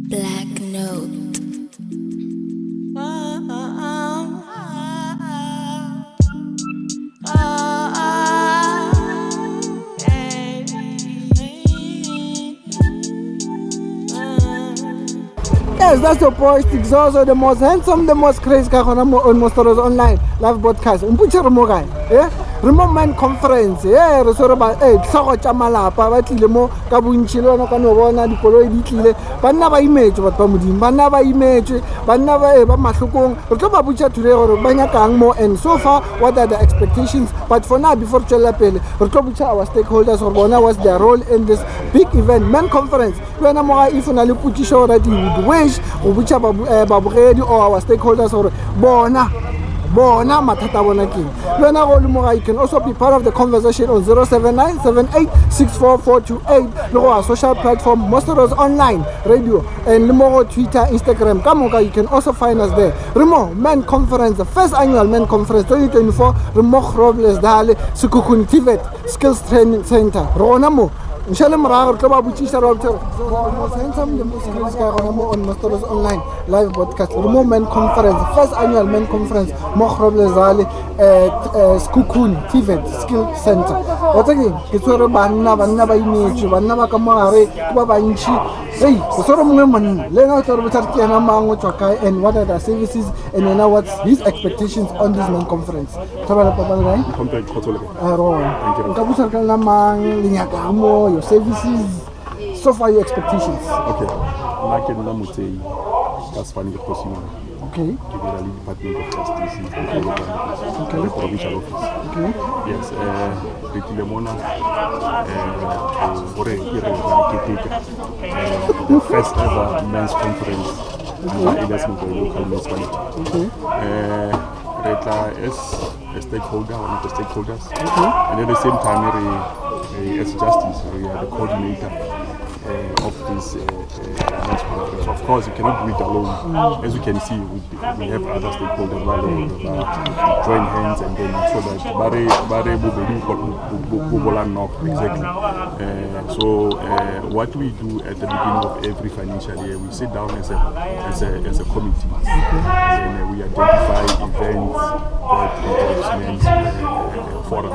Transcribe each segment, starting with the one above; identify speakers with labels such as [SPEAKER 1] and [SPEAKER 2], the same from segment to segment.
[SPEAKER 1] Black Note.
[SPEAKER 2] Yes, that's your boy Sticks, also the most handsome, the most crazy guy on Motsoalledi online live broadcast. Umpuche mo guy, yeah. Remote man conference, yeah. Re sore ba, tlhogo tša malapa ba tlile mo ka bontši le wena ka no bona dikoloi di tlile. Banna ba imetswe batho ba modimo, banna ba imetswe, banna ba mahlokong. Re tlo ba botša today gore ba nyakang mo, and so far what are the expectations? But for now, before tšwela pele, re tlo botša our stakeholders gore bona what's their role in this big event, man conference. Wena mo ga if o na le potšišo gore you would wish go botša babogedi or our stakeholders gore bona mathata bona keng. Wena go le mo ga you can also be part of the conversation on 07978644428 le go our social platform Motsoalledi online radio and le mo go Twitter, Instagram ka moka. You can also find us there. Remo man conference, the first annual man conference 2024. Remo Robles dale Sekhukhune TVET skills training center rona mo Michelle Marago, Club Buchisha Router, handsome the most crazy guy on Motsoalledi online live broadcast. Remote men conference, first annual men conference, Mokhroblezali at Sekhukhune TVET Skill Center. What again? It's where Banna by image, Banna Kamare, Kubanchi. Hey, sort of women, learn out of Tarkiana Mango Chokai and what are the services and you know what's his expectations on this men conference. Tabala Papa,
[SPEAKER 3] Compared to
[SPEAKER 2] your services, so far your expectations.
[SPEAKER 3] Okay, like in Lamute, that's funny because you
[SPEAKER 2] okay.
[SPEAKER 3] the Department of Justice, okay. The provincial office.
[SPEAKER 2] Okay.
[SPEAKER 3] Yes, Ritilemona, the first ever men's conference under Elias local municipality.
[SPEAKER 2] Okay.
[SPEAKER 3] Reta is a stakeholder, one of the stakeholders,
[SPEAKER 2] okay.
[SPEAKER 3] And at the same time, as justice, we are the coordinator of this men's conference. Of course, you cannot do it alone. As you can see, we have other stakeholders join hands and then so that exactly. So what we do at the beginning of every financial year, we sit down as a committee, and we identify events that men's forum.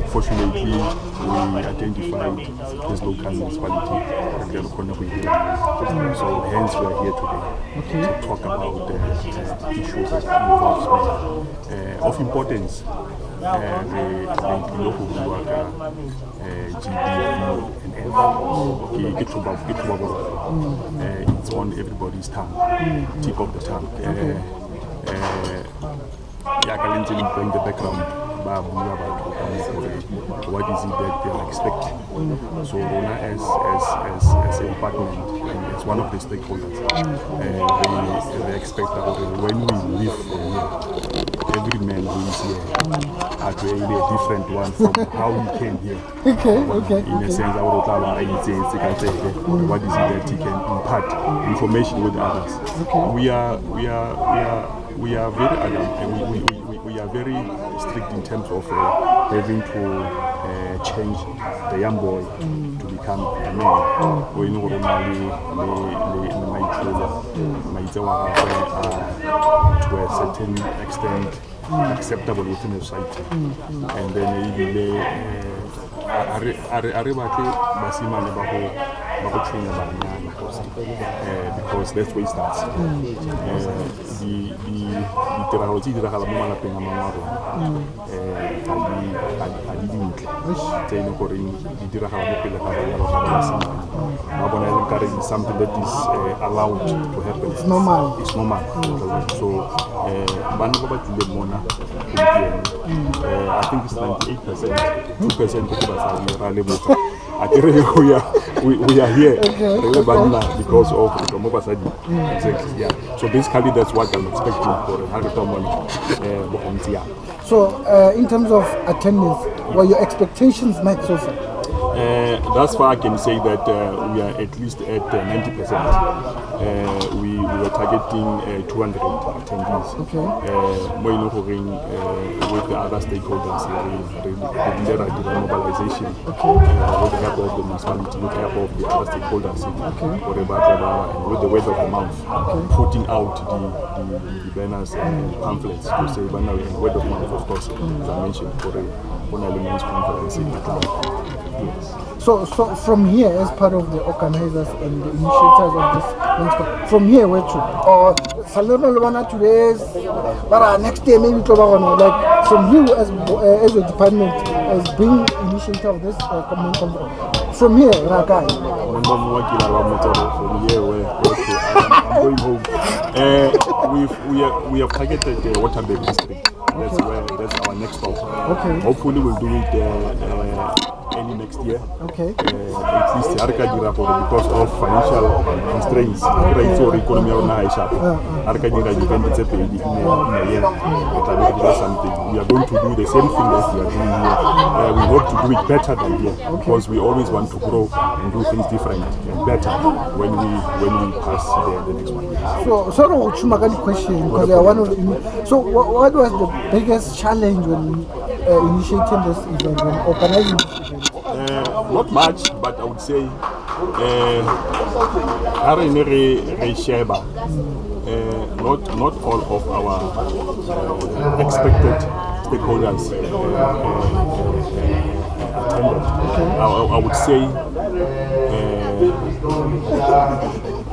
[SPEAKER 3] Fortunately, we identified this local municipality, so hence we are here today to talk about the issues that involve of importance. It's on everybody's tongue, tip of the tongue. Bring the background. What is it that they are expecting? So Rona as a department and as one of the stakeholders, they expect that when we leave from here, every man who is here are really a different one from how he came here.
[SPEAKER 2] Okay.
[SPEAKER 3] In a sense, what is it that he can impart information with others?
[SPEAKER 2] Okay.
[SPEAKER 3] We are very we are very strict in terms of having to change the young boy to become a man. We know to a certain extent acceptable within the society, and then because that's where it starts. Something that is allowed to happen.
[SPEAKER 2] It's normal.
[SPEAKER 3] So, I think it's 98%, 2% we are here because of Mobasadi. Exactly. Yeah. So basically that's what I'm expecting for
[SPEAKER 2] So in terms of attendance, what your expectations met so far?
[SPEAKER 3] Thus far I can say that we are at least at 90%. we were targeting 200 attendees. With the other stakeholders, we did a mobilization with the help of the municipality, with the help of the other stakeholders, and with the word of the mouth, putting out the banners and pamphlets to say, and word of mouth, of course, as I mentioned, for the Men's Conference in Atlanta. Yes.
[SPEAKER 2] So from here, as part of the organizers and the initiators of this men's conference, from here, where to? Or today's, but next day maybe like from you as a department, as being initiator of this men's conference. From here, Rakai.
[SPEAKER 3] From here, I'm going home. We have targeted the Waterberg district. That's our next stop.
[SPEAKER 2] Okay.
[SPEAKER 3] Hopefully we'll do it early next year.
[SPEAKER 2] Okay.
[SPEAKER 3] At least because of financial constraints. Economy in a year. Something. We are going to do the same thing that we are doing here. We hope to do it better than here because we always want to grow and do things different and better when we pass the next one.
[SPEAKER 2] So Chumagani question, because they are one of the. So what was the biggest challenge when initiating this event, when organizing this event?
[SPEAKER 3] Not much, but I would say not all of our expected stakeholders attended. I would say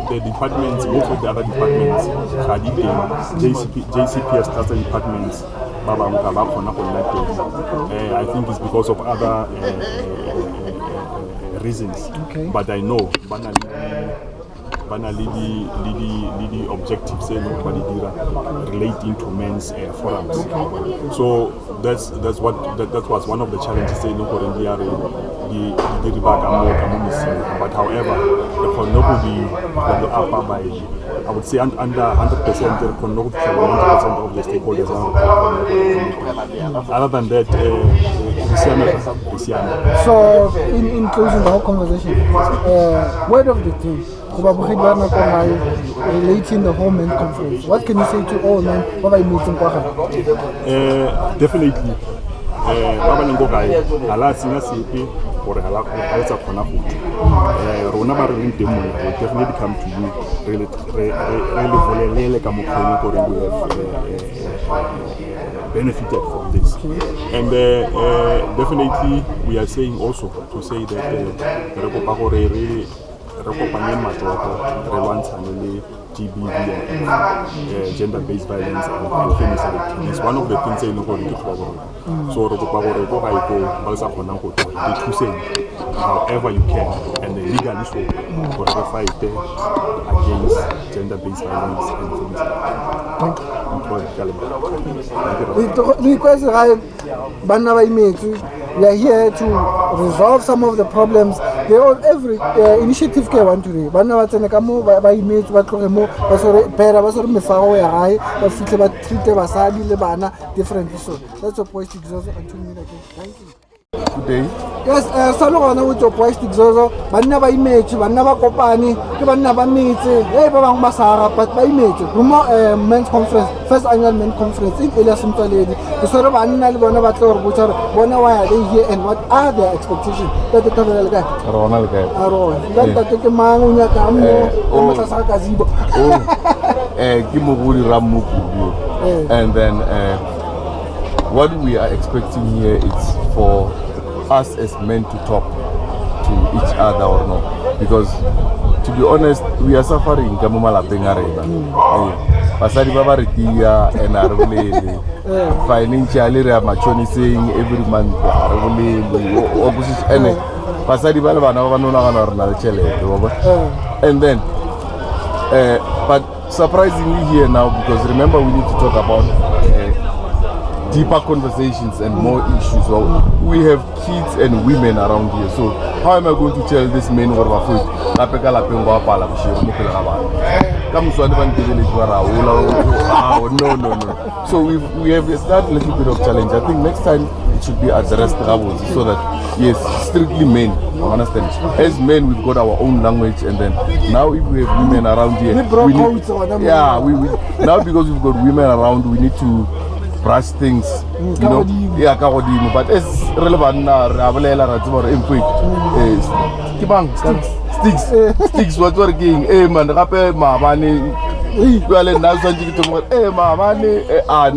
[SPEAKER 3] the departments, most of the other departments, JCPS cluster departments, I think it's because of other reasons. But I know the objectives relating to men's forums. So that was one of the challenges. But however, the Konobu will be up by, I would say, under 100%. The Konobu 90% of the stakeholders are. Other than that,
[SPEAKER 2] so in closing the whole conversation, word of the day, relating the whole men conference, what can you say to all men?
[SPEAKER 3] Definitely. Definitely come to you. Really benefited from this. And definitely we are saying also to say that GBV and gender-based violence and femicide is one of the things that so however you can and legally so for the fight against gender-based violence and femicide.
[SPEAKER 2] We are here to resolve some of the problems. Every initiative can want to do. Differently. So that's a poetic zozo until me again. Thank you.
[SPEAKER 3] Good day.
[SPEAKER 2] Yes, salona with your poetic zozo. Banna ba image, banna ba kopani, ke banna ba meetse. Hey, ba bang ba sara, but ba image. Men's conference, first annual men's conference in Elias Motsoalledi. The sort of banna le bona ba tlo re botsa bona why are they here and what are their expectations? That the thabela le kae?
[SPEAKER 3] Rona le kae?
[SPEAKER 2] Rona. That ke mang o nyaka mo o motsa ka zibo.
[SPEAKER 4] Ke mogodi ramuku. And then what we are expecting here is for us as men to talk to each other or not, because to be honest we are suffering ka mo malapeng a rena. Basadi ba ba re tia and are bolele financially re are machonising every month are bolele opposition and basadi ba le bana ba nona gana re na le tšhelete and then but surprisingly here now, because remember we need to talk about deeper conversations and more issues. So we have kids and women around here. So how am I going to tell this man what about food? No. So we have that little bit of challenge. I think next time it should be addressed so that yes, strictly men. Understand? As men, we've got our own language, and then now if we have women around here, we now because we've got women around, we need to brush things, you know. Yeah, but as relevant now, sticks what working, man,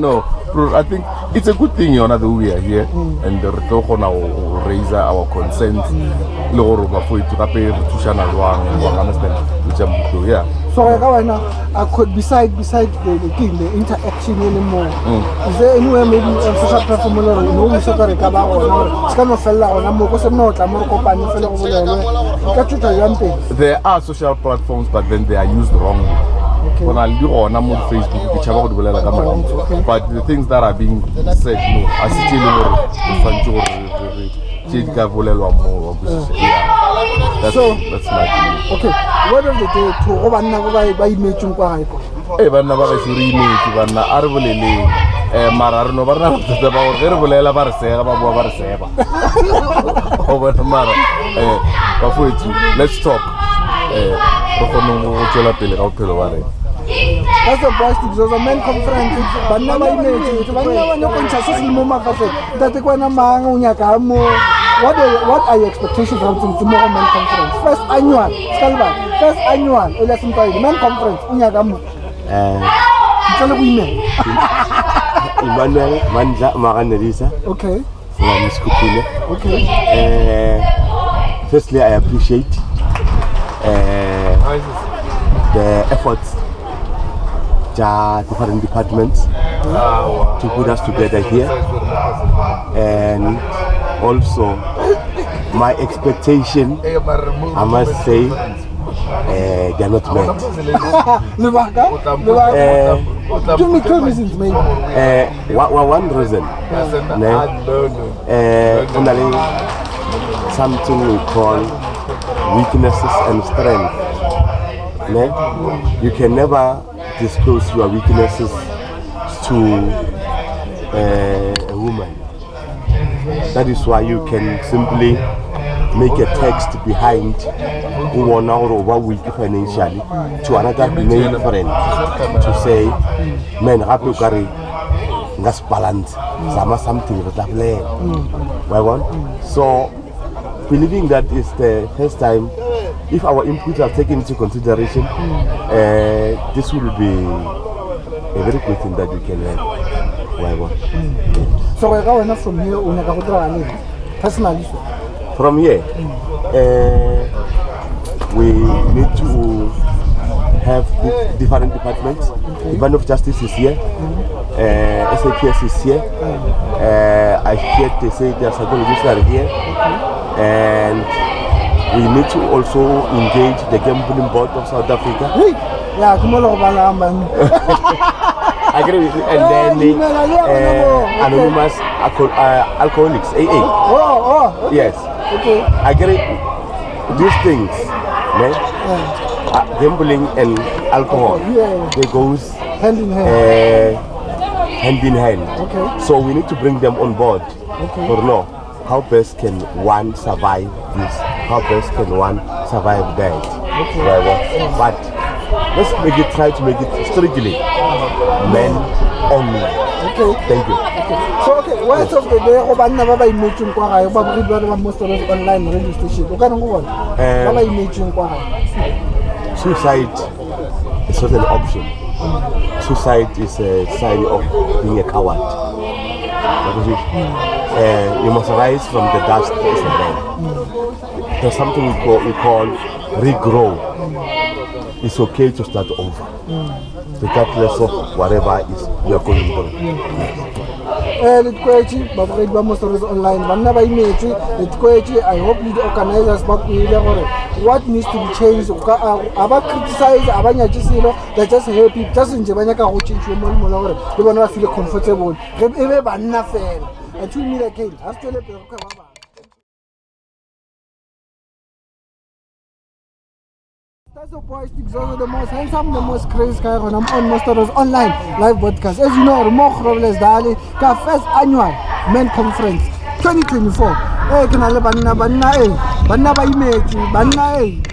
[SPEAKER 4] no. I think it's a good thing, you know, that we are here and the raise our consent. Yeah.
[SPEAKER 2] So I could beside the thing, the interaction anymore. Is there anywhere maybe on social platform or no we should recover or kind of fella or
[SPEAKER 4] there are social platforms, but then they are used wrongly. When I do on Facebook, but the things that are being said, no, I still that's my opinion.
[SPEAKER 2] Okay, what of the day to by making quite?
[SPEAKER 4] Let's talk.
[SPEAKER 2] That's the best thing. There's a main conference, but never imagine. What are your expectations from tomorrow main conference? First annual, Elias main conference,
[SPEAKER 5] Emmanuel Manja Maranelisa.
[SPEAKER 2] Okay.
[SPEAKER 5] From Skupile.
[SPEAKER 2] Okay.
[SPEAKER 5] Firstly, I appreciate the efforts different departments to put us together here, and also my expectation, I must say, they are not met.
[SPEAKER 2] Give me 2 reasons, maybe.
[SPEAKER 5] One reason, only something we call weaknesses and strength. You can never disclose your weaknesses to a woman. That is why you can simply make a text behind who are now over weak financially to another male friend to say, man, happy carry gas balance, something so believing that is the first time, if our inputs are taken into consideration, this will be a very good thing that we can have.
[SPEAKER 2] So I go from here, personally.
[SPEAKER 5] From here, we need to have different departments. The Department of Justice is here, SAPS is here, I hear they say the psychologists are here, and we need to also engage the Gambling Board of South Africa.
[SPEAKER 2] Yeah,
[SPEAKER 5] I agree with you. And then anonymous alcoholics, AA. Yes.
[SPEAKER 2] Okay.
[SPEAKER 5] I agree. These things, gambling and alcohol, they goes
[SPEAKER 2] hand in hand.
[SPEAKER 5] Hand in hand.
[SPEAKER 2] Okay.
[SPEAKER 5] So we need to bring them on board. Okay. Or no, how best can one survive this? How best can one survive that? Okay. But let's try to make it strictly men only.
[SPEAKER 2] Okay.
[SPEAKER 5] Thank you.
[SPEAKER 2] Okay. So words of the day, most of us online radio station.
[SPEAKER 5] Suicide is not an option. Suicide is a sign of being a coward. You must rise from the dust as a man. There's something we call regrow. It's okay to start over, regardless of whatever is you're going through.
[SPEAKER 2] Let's go. Mostly online. I hope the organizers what needs to be changed. About criticize, they're just happy. Just in Japan, change your money. They want to feel comfortable. That's the boy Sticks, the most handsome, the most crazy guy on Monsters online live podcast. As you know, Municipality Dali, first annual men conference 2024. Hey, can I live banna by image, banna,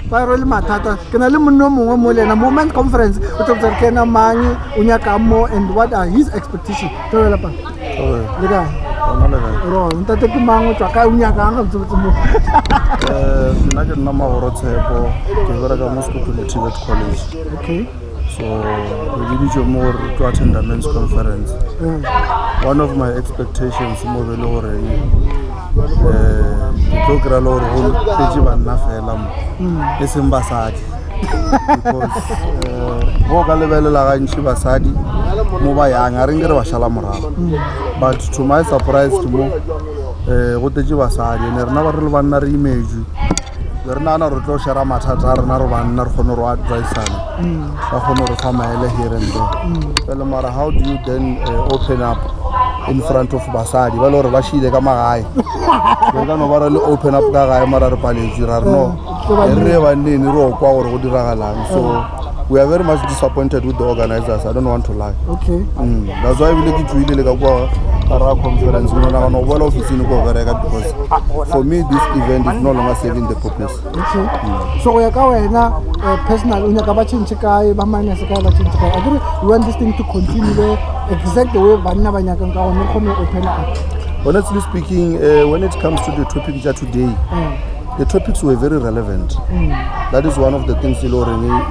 [SPEAKER 2] viral matata, can I live no more than a moment conference with the Kena Mani, Unyakamo, and what are his expectations? The guy. Ntate ke mang tswa ka unyakang ga tsotse mo
[SPEAKER 6] nna ke nna Motsoalledi ke bereka mo Municipality college.
[SPEAKER 2] Okay,
[SPEAKER 6] So we did more to attend the men's conference. One of my expectations more than already the program or banna fela mo e seng basadi because go ka lebelela ga ntse basadi mo ba yang a reng re ba shala morago. But to my surprise to mo go tetse basadi ne rena ba re le banna re image re nana re tlo shara mathata rena re banna re khone ro adviceana ba khone ro famaele here and there. Well mara how do you then open up in front of basadi ba lo re ba shile ka magae re ka no ba re open up ka gae mara re paletse ra no re ba nene ro kwa gore go diragalang. So we are very much disappointed with the organizers. I don't want to lie.
[SPEAKER 2] Okay.
[SPEAKER 6] That's why we look into it like a conference. We don't know what office in because for me this event is no longer serving the purpose.
[SPEAKER 2] Okay. So we are personal. We are change kai, ba manya se kai ba change kai. I agree. We want this thing to continue exactly the way banna banya kan ka no come open up.
[SPEAKER 6] Honestly speaking, when it comes to the topic today. The topics were very relevant. That is one of the things that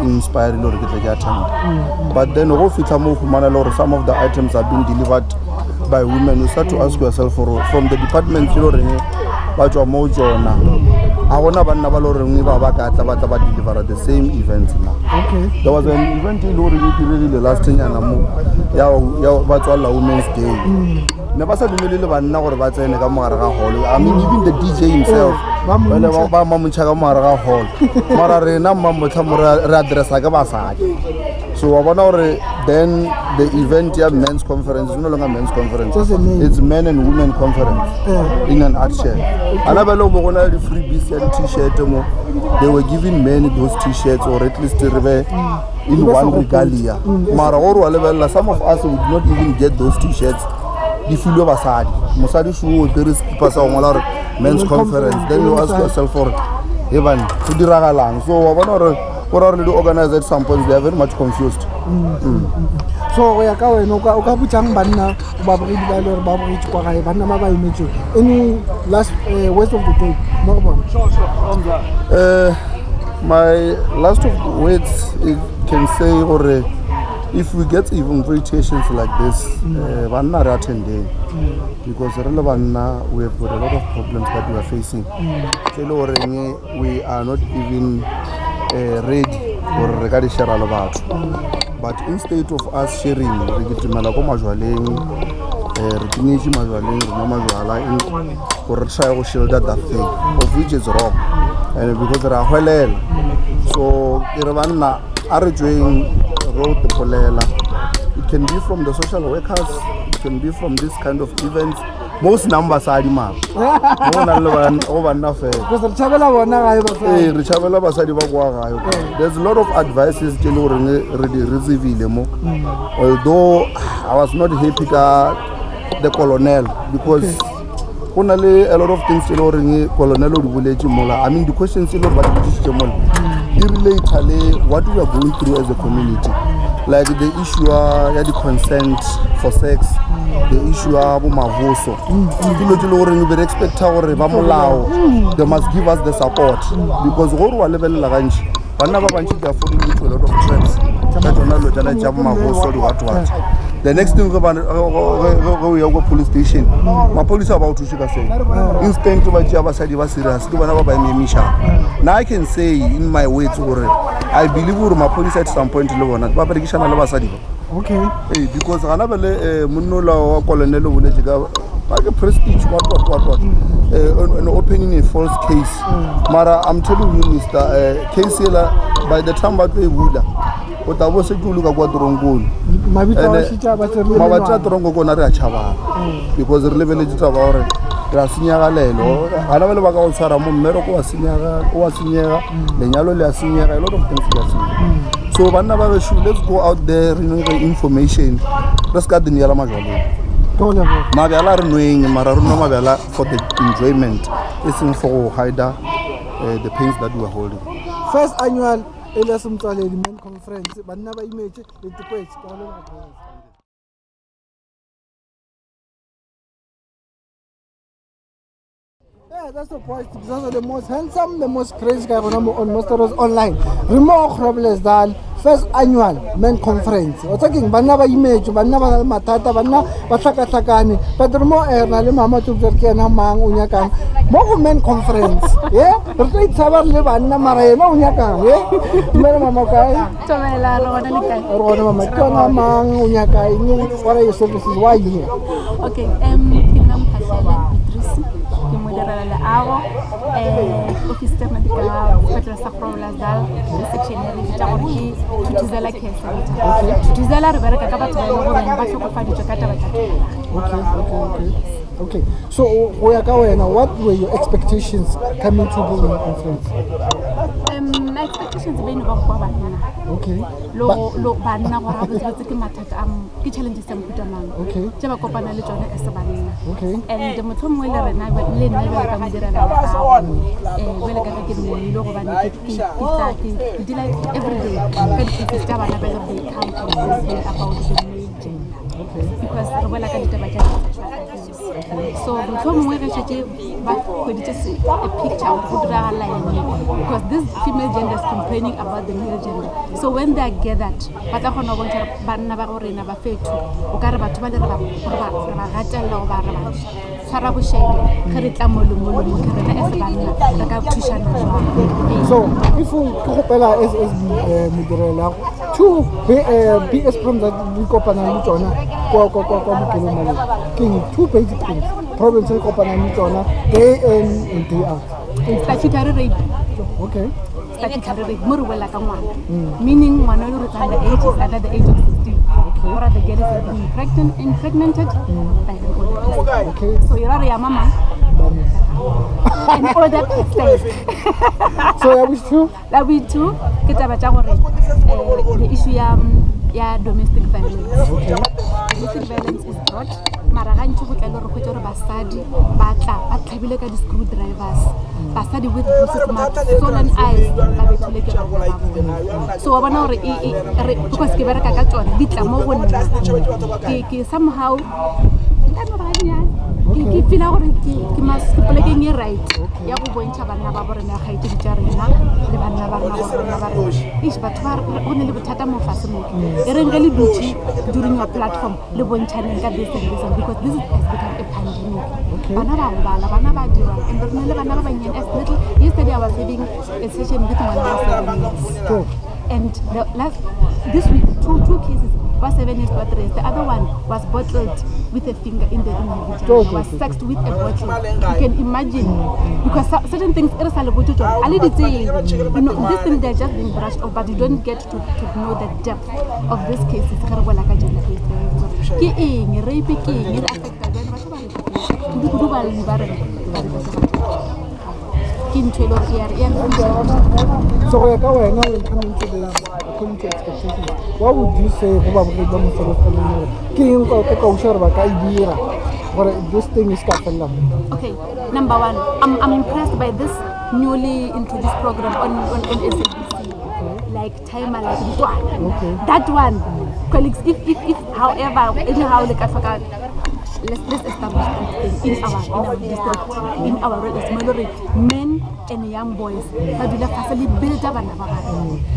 [SPEAKER 6] inspired me to attend. But then some of the items are being delivered by women. You start to ask yourself from the department deliver the same events now.
[SPEAKER 2] Okay.
[SPEAKER 6] There was an event in the last thing Women's Day. Never said I mean even the DJ himself. So then the event here men's conference is no longer men's conference. It's men and women conference in an art share. Another the freebies and t-shirt they were giving men those t-shirts or at least in one regalia. Some of us would not even get those t-shirts. If you love Asadi, Musadi show there is men's conference. Then you ask yourself for even to the Ragalang. So what are the organizers at some point they are very much confused.
[SPEAKER 2] So we are going to banna any last words of the day?
[SPEAKER 6] My last of words can say or if we get invitations like this, we're not attending because we have got a lot of problems that we are facing. We are not even ready or regarding share about. But instead of us sharing, we get to shelter that thing, of which is wrong, and because there are so wrote the polela. It can be from the social workers, it can be from this kind of events. Most numbers are demand. There's a lot of advices although I was not happy the colonel because only a lot of things colonel I mean the questions what we are going through as a community, like the issue the consent for sex, the issue of mavoso. We expect they must give us the support because level they are falling into a lot of traps. The next thing we go police station. My police are about to shoot us. Instant to my job serious. Now I can say in my way to I believe my police at some point
[SPEAKER 2] Okay.
[SPEAKER 6] Hey, because gana bele munnola wa colonel o boletse ka like a prestige what an opening a false case. Mara I'm telling you Mr. Case by the time ba tlo e bula o ta bo se ke luka kwa drongoni mabitla drongo kona re a chabana because re lebeletse taba hore ra sinyagalelo gana bele ba ka o tshwara mo mmero ko wa senyega lenyalo le a senyega a lot of things ya senyega. So banna ba beshu, let's go out there, the information. Let's get the nyala majalo. Mabala re knowing mara rona mabala for the enjoyment. It's for hide the pains that we are holding.
[SPEAKER 2] First annual Elias Motsoalledi main conference. Banna ba image le tikwetsi ka le yeah, that's the point. Those are the most handsome, the most crazy guy on Masters Online. Remove Robles Dal, first annual men conference. We're talking Banaba image, Banaba Matata, Banna, Bataka Takani, but remove Erna, Mama to Jerkiana Mang, Unyakan. More men conference. Yeah? Retreat Savar Levan, Marena, Unyakan. Yeah? Mamakai,
[SPEAKER 7] Tomela,
[SPEAKER 2] Rona Makana Mang, Unyakai, what are your services? Why here?
[SPEAKER 7] Okay, Kinam Pashala, Idrisi. Modera la ago office technical petra safrola dal section ya ditja gore ke tutuzela cancer tutuzela re bereka ka batho ba ile go ba tlhokofaditswe ka taba tsa
[SPEAKER 2] okay so go ya ka wena what were your expectations coming to the conference?
[SPEAKER 7] My expectations been go kwa bana
[SPEAKER 2] okay
[SPEAKER 7] lo bana go ra botse ke mathata ke challenges tsa mputamang
[SPEAKER 2] okay
[SPEAKER 7] tse ba kopana le tsone as bana
[SPEAKER 2] okay
[SPEAKER 7] and motho mongwe le rena le nna ba ka modira la bele ka ke mo ile go bana ke dila every day ka di tsa bana ba go come about the major because re bola ka ditaba tsa so motho mongwe re tshetse ba koditse a picture of go dira line because this female gender is complaining about the male gender. So when they are gathered, but I don't know what banna ba gore na ba fetu o ka re batho ba le re ba gatella o ba re ba tshwara bo shele ge re tla molomolo mo ke rena as banna re ka thushana jwang.
[SPEAKER 2] So if you kopela as modirela to BS from that we kopana le tsona kwa bokelo male king two basic things problems re kopana le tsona day in and day out.
[SPEAKER 7] Statutory rape.
[SPEAKER 2] Okay.
[SPEAKER 7] Statutory rape mo re wela ka ngwana meaning ngwana le re tsa the age is under the age of 16 or the girl is impregnated by the older person.
[SPEAKER 2] Okay.
[SPEAKER 7] So you're a mama and older person.
[SPEAKER 2] So that we too ke taba tsa gore
[SPEAKER 7] the issue ya domestic violence. Domestic violence is broad mara ga ntse go tla le re go tse re basadi ba tla ba tlhabile ka di screwdrivers basadi with bruises marks swollen eyes ba bethile ke ba so wa bona gore because ke bereka ka tsone di tla mo go nna ke somehow ke feel gore ke mas ke polekeng e right ya go bontsha bana ba bore na ga itse tsa rena le bana ba rena bona ba re is batho ba go ne le bothata mo fase mo e reng le dutse during your platform le bontshane ka this and this because this has become a pandemic. Bana ba bala bana ba dira and re ne le bana ba banyane as little yesterday I was having a session with one and this week two cases was 7 years but the other one was bottled with a finger in the individual was sexed with a bottle. You can imagine because certain things this thing they're just being brushed off but you don't get to know the depth of this case. Rape
[SPEAKER 2] so when coming to the according to expectations, what would you say about the this thing is coming?
[SPEAKER 7] Okay, number one, I'm impressed by this newly introduced program on SABC. Like timer, like that one. Colleagues, if however, anyhow, like I forgot. Let's establish that in our district, in our minority, men and young boys. But we facility build up and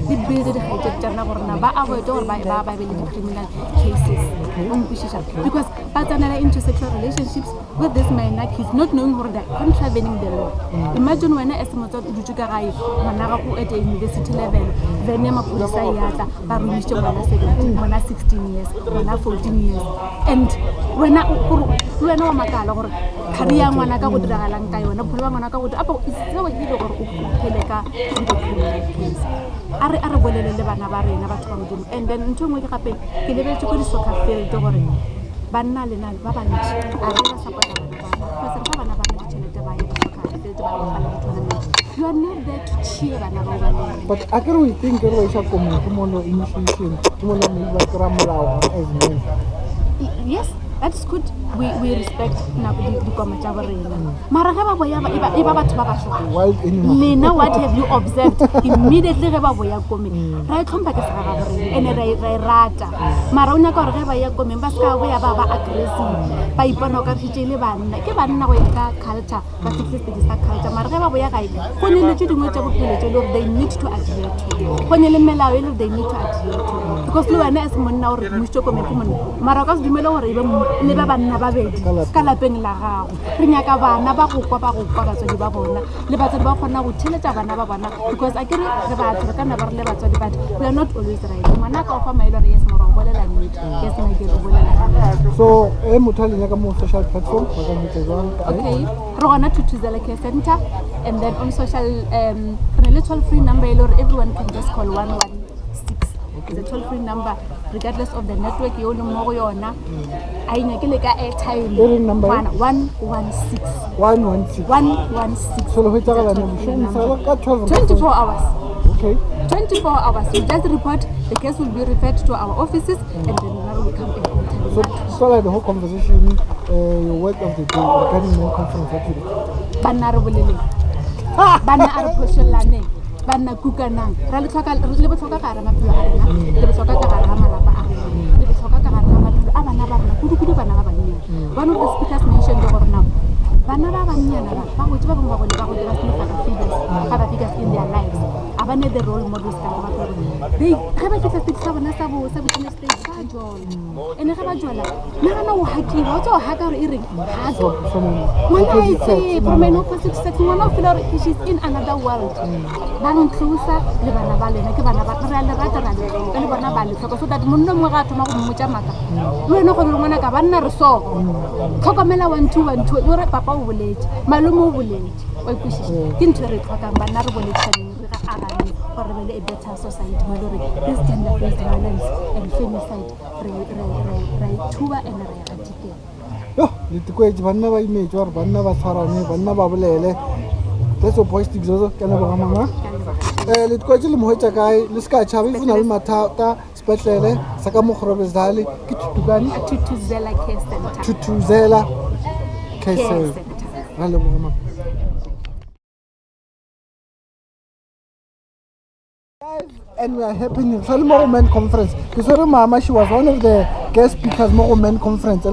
[SPEAKER 7] they build the hate of Jana or Naba, our door by criminal cases. Because but into sexual relationships with this man, like he's not knowing who they're contravening the law. Imagine when as much as you at the university level, the name of police but we 16 years, 14 years. And when I career ngwana ka go diragalang ka yona pholo ngwana ka go apo iseo ke ile gore o pheleka case are bolele le bana ba rena batho ba modimo and then ntho ngwe ke gape ke lebetse go di soccer field gore banna le nale ba bantsi a re ba support bana ba bana ba ditšhelete ba ye soccer field ba ba le tournament. You are not there to cheer bana ba bana.
[SPEAKER 2] But I can think that we should come to initiation to as men.
[SPEAKER 7] Yes, that's good. We respect the commentary. Mara ga ba boya ba batho ba ba shoko.
[SPEAKER 2] Wild animal.
[SPEAKER 7] Lena, what have you observed immediately ga ba boya komi? Ra tlhompa ke sa ga gore ene ra rata. Mara o nya ka gore ga ba ya komi ba ska boya ba aggressive. Ba ipona ka fitile banna. Ke banna go ya ka culture, ba fitile ke sa culture. Mara ga ba boya ga ile. Go ne le tse dingwe tsa bophelo tse lore they need to adhere to. Go ne le melao le they need to adhere to. Because le wena as monna o re mutso komi ke monna. Mara ka se dumela gore e be le ba banna ka lapeng la gago re nyaka bana ba go kwa batswadi ba bona le batswadi ba kgona go theletsa bana ba bona because a ke re batho ka nna ba re le batswadi but we are not always right ngwana ka o fa maelo re yes moro bolela nnete yes na ke re bolela
[SPEAKER 2] so motho le nyaka mo social platform ba ka motse jwang
[SPEAKER 7] okay re gona Thuthuzela Care Center and then on social re le toll free number everyone can just call 116. It's a toll-free number, regardless of the network. You know, yona. I nyakile ka airtime.
[SPEAKER 2] Number
[SPEAKER 7] 116.
[SPEAKER 2] 116.
[SPEAKER 7] 116.
[SPEAKER 2] So we talk about
[SPEAKER 7] 24 hours.
[SPEAKER 2] Okay.
[SPEAKER 7] 24 hours. You just report. The case will be referred to our offices, and then we will come and contact.
[SPEAKER 2] So like the whole conversation, your word of the day regarding men conference actually.
[SPEAKER 7] Banna re bolele. Banna are poshelane. Banna kukanang ra le tlhoka le botlhoka ka rena phela a rena le botlhoka ka ga rena malapa a rena le botlhoka ka ga rena maphelo a bana ba rena kudu bana ba banyana. One of the speakers mentioned gore now bana ba banyana ba go tse ba bangwe ba go le ba go dira father figures in their lives abane the role models ka ba gore they ga ba fitsa fitsa bana sa bo stage ba jola ene ga ba jola nna na o hakiwa o tso haka re ire ha zo mona ite from an opposite sex mona feel she's in another world. Closer le bana ba lena ke bana ba re le rata le bana ba le tlhoka so that monna mo ga thoma go mmotsa maka le wena go re ngwana ka banna re so tlhokomela 1212 o re papa o boletse malome o boletse o ikushise ke ntwe re tlhoka banna re boletsane re ga agane gore be le a better society mo re this gender based violence and femicide re thuba and re eradicate
[SPEAKER 2] yo le tikoetse banna ba imetse gore banna ba tshwarane banna ba bolele that's a positive zozo kana ba mama le tikoetse le mohetsa kae le ska tshaba ifuna le mathata sepetlele sa ka mogorobezali ke Thutukane
[SPEAKER 7] Thuthuzela Care Center
[SPEAKER 2] Thuthuzela Care Center ra le mama. And we are happening Salmo Men Conference. Kisori Mama, she was one of the guest speakers Mo Men Conference.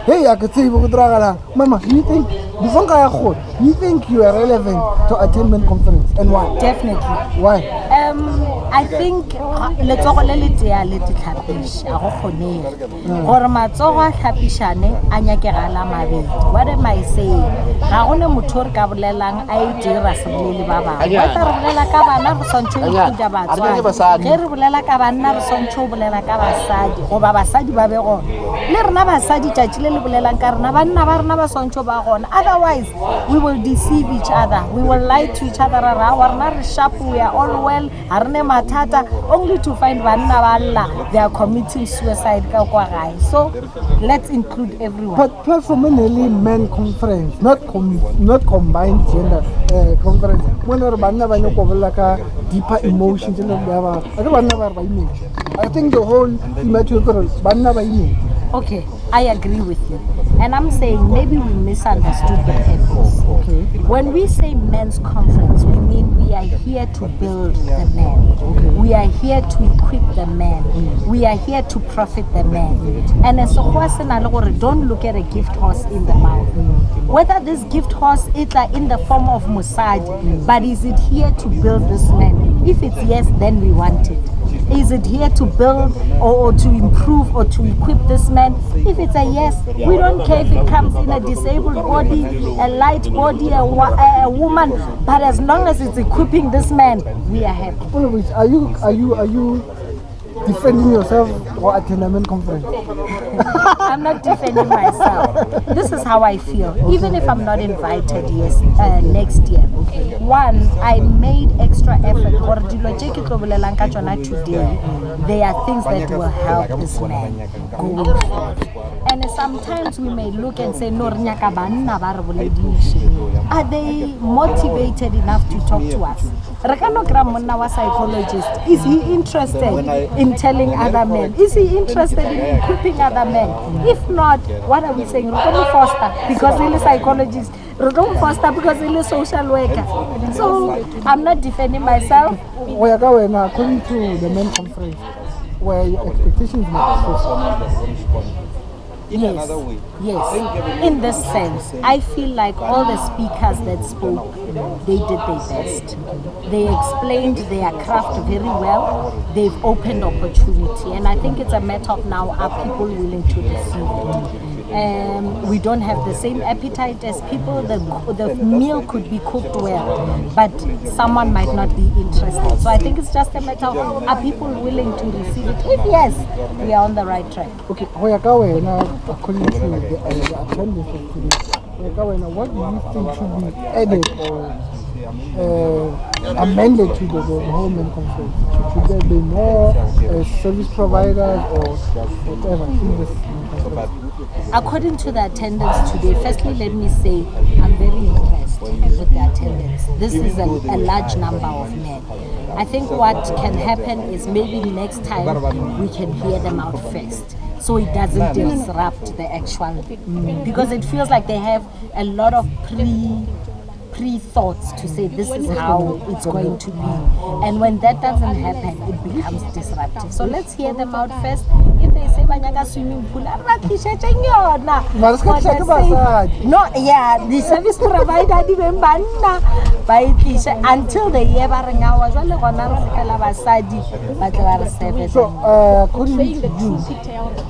[SPEAKER 2] Hey, I could say Mama, you think before you think you are relevant to attend Men Conference and why?
[SPEAKER 8] Definitely.
[SPEAKER 2] Why?
[SPEAKER 8] I think let's go let what am I saying? Ga gone mothori ka bolelang a dira se bolele ba bang. Wa tla re bolela ka bana re sontšho ipuja batswa. Ge re bolela ka banna re sontšho bolela ka basadi go ba basadi ba be gona. Le rena basadi tšatši le bolelang ka rena banna ba rena ba sontšho ba gona. Otherwise we will deceive each other. We will lie to each other. Rena re sharp, we are all well. Ha rene mathata only to find banna ba lla they are committing suicide ka kwa gae. So let's include everyone.
[SPEAKER 2] But platform mainly Men Conference, not combined gender conference. When we banna ba no bolela ka deeper emotions le ba banna ba image. I think the whole image banna ba image.
[SPEAKER 8] Okay, I agree with you. And I'm saying maybe we misunderstood the purpose.
[SPEAKER 2] Okay.
[SPEAKER 8] When we say men's conference, we mean we are here to build the man.
[SPEAKER 2] Okay.
[SPEAKER 8] We are here to equip the man. We are here to profit the man. And as don't look at a gift horse in the mouth. Whether this gift horse is in the form of Musad, but is it here to build this man? If it's yes, then we want it. Is it here to build or to improve or to equip this man? If it's a yes, we don't care if it comes in a disabled body, a light body, a woman, but as long as it's equipping this man, we are happy.
[SPEAKER 2] Are you defending yourself or attend a men conference?
[SPEAKER 8] I'm not defending myself. This is how I feel. Even if I'm not invited, next year. One, I made extra effort. Today, there are things that will help this man going forward. And sometimes we may look and say, are they motivated enough to talk to us? Psychologist, is he interested in telling other men? Is he interested in equipping other men? If not, what are we saying? Foster because he's a psychologist. Foster because he's a social worker. So I'm not defending myself.
[SPEAKER 2] According to the men conference, where your expectations were
[SPEAKER 8] Yes. In this sense, I feel like all the speakers that spoke, they did their best. They explained their craft very well. They've opened opportunity, and I think it's a matter of now, are people willing to receive it? We don't have the same appetite as people. The meal could be cooked well, but someone might not be interested. So I think it's just a matter of, are people willing to receive it? If yes, we are on the right track.
[SPEAKER 2] Okay, according to the attendance of today, what do you think should be added or amended to the whole men conference? Should there be more service providers or whatever in this conference?
[SPEAKER 8] According to the attendance today, firstly, let me say I'm very impressed with the attendance. This is a large number of men. I think what can happen is maybe next time we can hear them out first, so it doesn't disrupt the actual, because it feels like they have a lot of pre-thoughts to say this is how it's going to be, and when that doesn't happen, it becomes disruptive. So let's hear them out first. If they say banyaga swimming pool, no, yeah, the service provider until the year
[SPEAKER 2] so according to you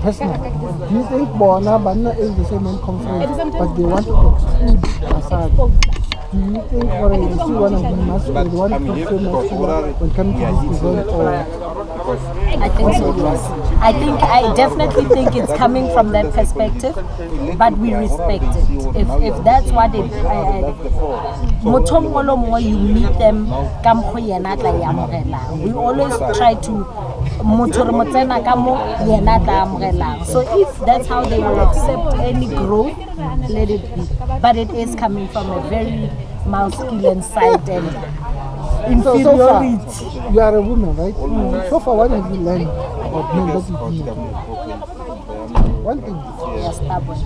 [SPEAKER 2] personally, do you think Bona is the same in conference, but they want to exclude Assad? Do you think or you see one of them must when coming to this event, or
[SPEAKER 8] I think so, yes. I definitely think it's coming from that perspective, but we respect it. If that's what it you meet them, we always try to so if that's how they will accept any growth, let it be. But it is coming from a very masculine side and inferiority.
[SPEAKER 2] So far, you are a woman, right? So far, what have you learned about men that you do? One thing.
[SPEAKER 8] They are stubborn.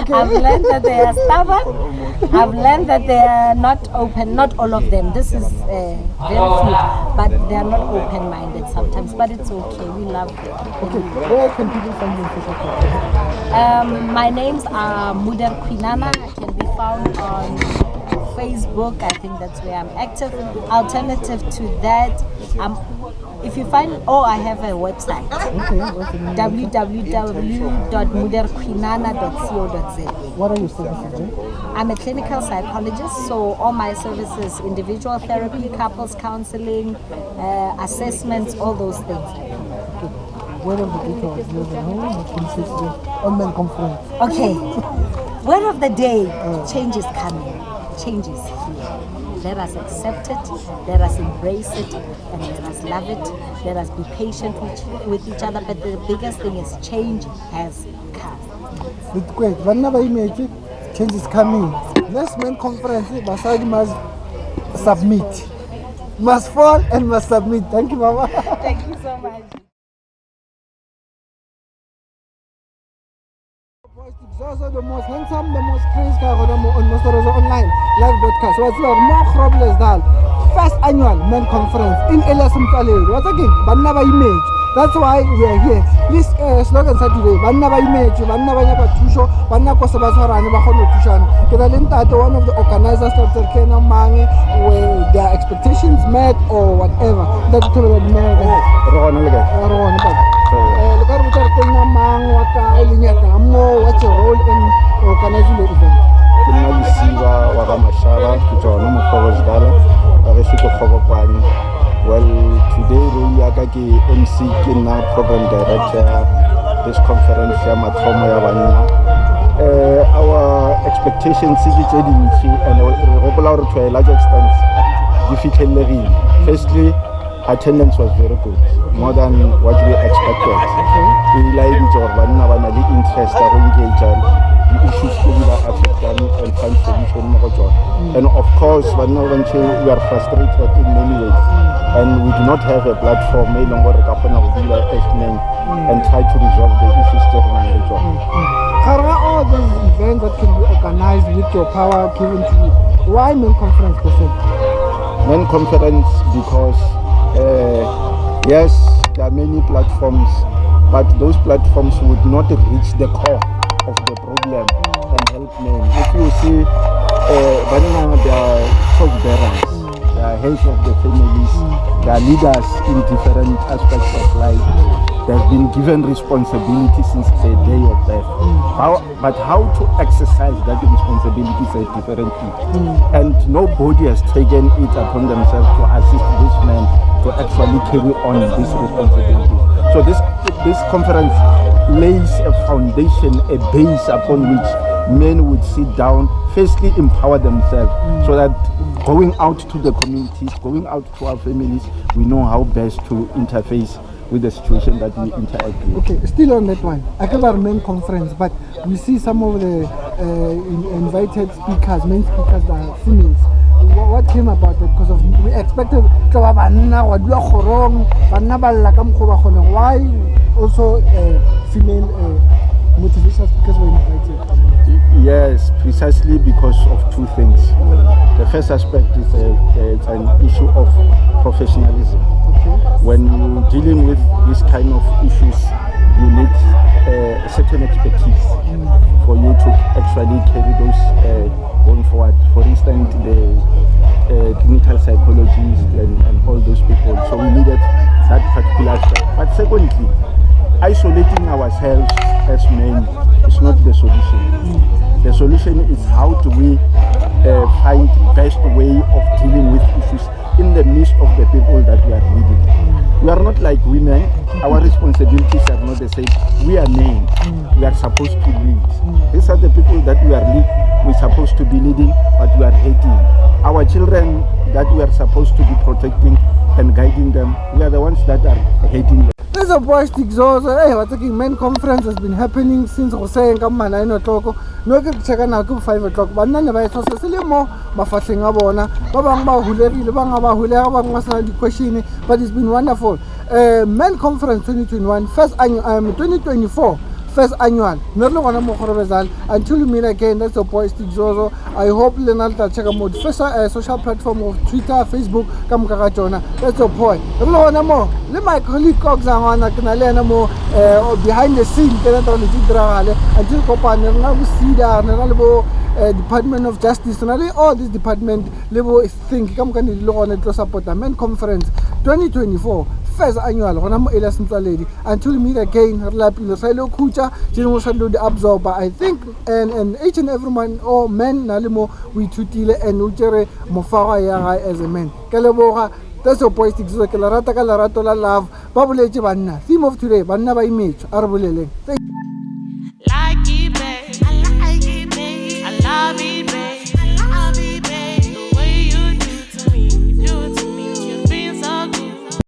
[SPEAKER 8] I've learned that they are stubborn. I've learned that they are not open. Not all of them. This is very few, but they are not open-minded sometimes. But it's okay. We love them.
[SPEAKER 2] Okay. Where can people find you on social media?
[SPEAKER 8] My names are Municipality. I can be found on Facebook. I think that's where I'm active. Alternative to that, if you find, I have a website.
[SPEAKER 2] Okay,
[SPEAKER 8] www.muderquinana.co.za.
[SPEAKER 2] What are your services?
[SPEAKER 8] I'm a clinical psychologist, so all my services, individual therapy, couples counseling, assessments, all those things.
[SPEAKER 2] Okay. Word of the day on men conference.
[SPEAKER 8] Okay. Word of the day, change is coming. Change is here. Let us accept it, let us embrace it, and let us love it. Let us be patient with each other. But the biggest thing is change has come.
[SPEAKER 2] It's great. Whenever you make it, change is coming. Next men conference, Masadi must submit. Must fall and must submit. Thank you, Mama.
[SPEAKER 8] Thank you so much.
[SPEAKER 2] Also the most handsome, the most crazy guy on Motsoalledi online live broadcast. What's your more problems? First annual men conference in Elias. What's again? But never image. That's why we are here. This slogan sa today, banna ba image, banna ba nyaka thusho, banna ko se ba tshwarane ba kgone thushana. Ke na le ntate, one of the organizers of the Kena Mange, where their expectations met or whatever. That's to the man.
[SPEAKER 9] Rona le ka.
[SPEAKER 2] Rona ba. Le ka re tla Kena Mange wa ka le nyaka mo, what's your role in organizing the event?
[SPEAKER 9] Ke nna lesiba wa ga mashaba ke tsona mo Fogosdala ba re se go khokopane. Well, today really aga ke MC ke na program director this conference ya mathomo ya banna. Our expectations is dintsi and re gopola gore to a large extent di fitlhellegile. Firstly, attendance was very good, more than what we expected. We like gore banna ba na le interest ya go engage the issues that affect them and find solution mo go tsona. And of course, banna ba ntse we are frustrated in many ways. And we do not have a platform and try to resolve the issues during the job.
[SPEAKER 2] How are all those events that can be organized with your power given to you? Why Men Conference per se?
[SPEAKER 9] Men Conference because yes, there are many platforms, but those platforms would not reach the core of the problem and help men. If you see, they are church bearers. They are heads of the families, they are leaders in different aspects of life. They have been given responsibility since the day of birth. But how to exercise that responsibility is a different thing. And nobody has taken it upon themselves to assist these men to actually carry on this responsibility. So this conference lays a foundation, a base upon which men would sit down, firstly empower themselves, so that going out to the communities, going out to our families, we know how best to interface with the situation that we interact with.
[SPEAKER 2] Okay, still on that one. I cover Men Conference, but we see some of the invited speakers, main speakers that are females. What came about that? Because of we expected why also female motivational speakers were invited?
[SPEAKER 9] Yes, precisely because of two things. The first aspect is it's an issue of professionalism.
[SPEAKER 2] Okay.
[SPEAKER 9] When you're dealing with this kind of issues, you need a certain expertise for you to actually carry those going forward. For instance, the clinical psychologists and all those people. So we needed that particular aspect. But secondly, isolating ourselves as men is not the solution. The solution is how do we find the best way of dealing with issues in the midst of the people that we are leading. We are not like women. Our responsibilities are not the same. We are men. We are supposed to lead. These are the people that we're supposed to be leading, but we are hating. Our children that we are supposed to be protecting and guiding them, we are the ones that are hating them.
[SPEAKER 2] There's a boy stick zozo. Hey, what's talking Men Conference has been happening since saying come 9 o'clock. No ke check na ke 5 o'clock. Banna ne ba e tsosa se le mo mafatleng a bona. Ba bang ba hulerile, ba nga ba hulela, ba nga sa di question, but it's been wonderful. Men Conference 2021 first annual 2024 first annual. Until we meet again, that's the boy stick zozo. I hope Lenalta check out first social platform of Twitter, Facebook, come Kakachona. That's the point. Let my colleague Cox and more behind the scene until Copan Department of Justice and all this department level think come can to support the Men Conference 2024 first annual Elias Motsoalledi. Until we meet again, absorber I think and each and every man or men nalimo we tutile and uchere mofara ya as a man. That's your poetic so ke la rata ka lerato la love ba boletse banna. Theme of today banna ba image a re boleleng.